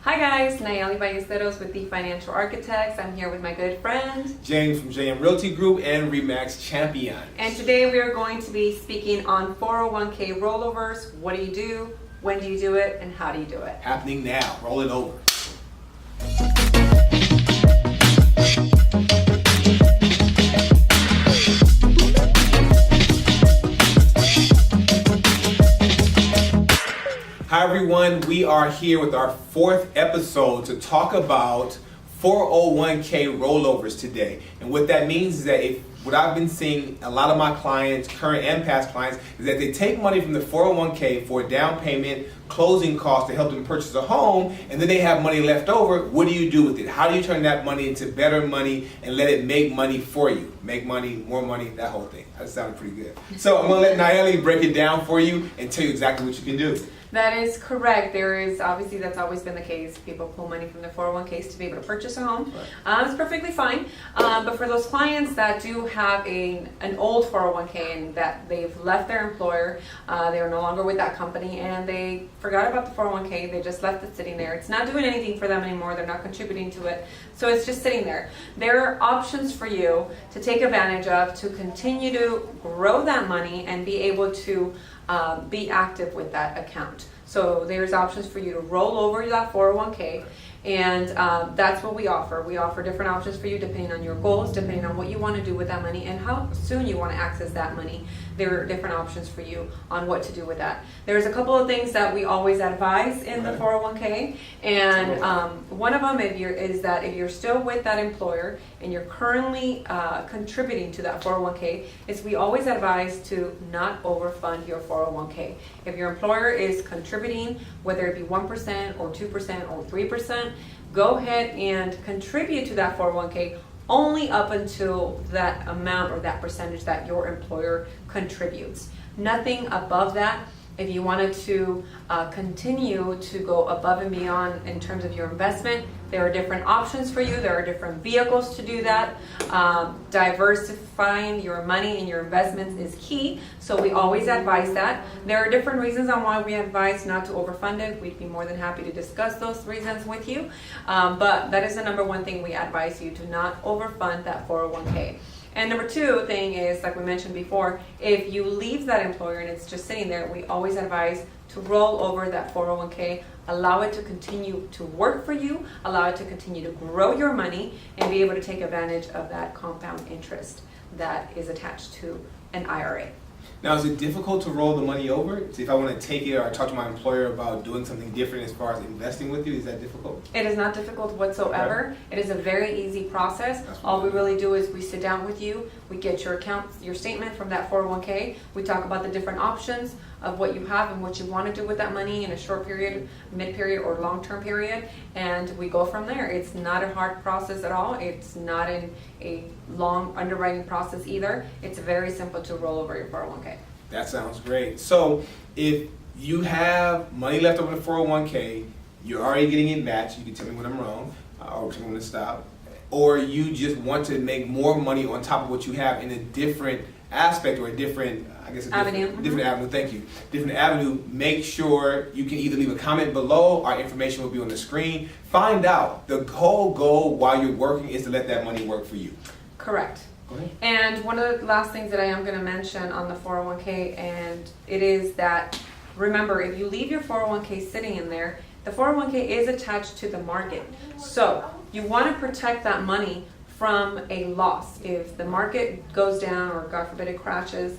Hi guys, Nayeli with the Financial Architects. I'm here with my good friend James from JM Realty Group and Remax Champions. And today we are going to be speaking on 401k rollovers. What do you do? When do you do it? And how do you do it? Happening now. Roll it over. Hi everyone, we are here with our fourth episode to talk about 401k rollovers today. And what that means is that what I've been seeing a lot of my clients, current and past clients, is that they take money from the 401k for a down payment, closing costs to help them purchase a home, and then they have money left over. What do you do with it? How do you turn that money into better money and let it make money for you? Make money, more money, that whole thing. That sounded pretty good. So I'm going to let Nayeli break it down for you and tell you exactly what you can do. That is correct. That's always been the case. People pull money from their 401ks to be able to purchase a home. Right. It's perfectly fine. But for those clients that do have an old 401k and that they've left their employer, they are no longer with that company and they forgot about the 401k, they just left it sitting there. It's not doing anything for them anymore. They're not contributing to it. So it's just sitting there. There are options for you to take advantage of to continue to grow that money and be able to be active with that account. So there's options for you to roll over that 401k, and that's what we offer. We offer different options for you depending on your goals, depending on what you want to do with that money and how soon you want to access that money. There are different options for you on what to do with that. There's a couple of things that we always advise in the 401k, and one of them is that if you're still with that employer and you're currently contributing to that 401k, is we always advise to not overfund your 401k. If your employer is contributing, whether it be 1% or 2% or 3%, go ahead and contribute to that 401k only up until that amount or that percentage that your employer contributes. Nothing above that. If you wanted to continue to go above and beyond in terms of your investment, there are different options for you. There are different vehicles to do that. Diversifying your money and your investments is key, so we always advise that. There are different reasons on why we advise not to overfund it. We'd be more than happy to discuss those reasons with you, but that is the number one thing we advise you to not overfund that 401k. And number two thing is, like we mentioned before, if you leave that employer and it's just sitting there, we always advise to roll over that 401k, allow it to continue to work for you, allow it to continue to grow your money, and be able to take advantage of that compound interest that is attached to an IRA. Now, is it difficult to roll the money over? So if I want to take it or talk to my employer about doing something different as far as investing with you, is that difficult? It is not difficult whatsoever. Okay. It is a very easy process. All we really do is we sit down with you, we get your account, your statement from that 401k, we talk about the different options of what you have and what you want to do with that money in a short period, mid-period, or long-term period, and we go from there. It's not a hard process at all. It's not a long underwriting process either. It's very simple to roll over your 401k. That sounds great. So if you have money left over in the 401k, you're already getting it matched, you can tell me when I'm wrong, or tell me when to stop, or you just want to make more money on top of what you have in a different aspect or a different, different avenue, thank you. Different avenue, make sure you can either leave a comment below, our information will be on the screen. Find out. The whole goal while you're working is to let that money work for you. Correct. And one of the last things that I am going to mention on the 401k, and it is that, remember, if you leave your 401k sitting in there, the 401k is attached to the market. So you want to protect that money from a loss. If the market goes down or God forbid it crashes,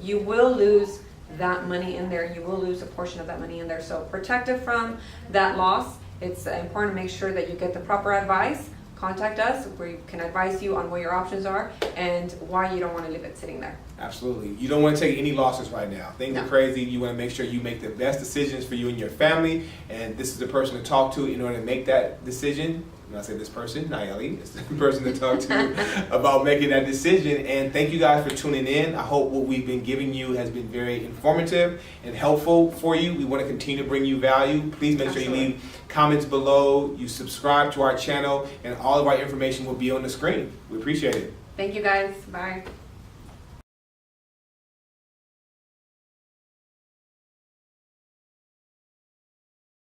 you will lose that money in there. You will lose a portion of that money in there. So protect it from that loss. It's important to make sure that you get the proper advice. Contact us. We can advise you on what your options are and why you don't want to leave it sitting there. Absolutely. You don't want to take any losses right now. Things are crazy. You want to make sure you make the best decisions for you and your family, and this is the person to talk to in order to make that decision. When I say this person, Nayeli, is the person to talk to about making that decision. And thank you guys for tuning in. I hope what we've been giving you has been very informative and helpful for you. We want to continue to bring you value. Please make sure you leave comments below, you subscribe to our channel, and all of our information will be on the screen. We appreciate it. Thank you guys. Bye.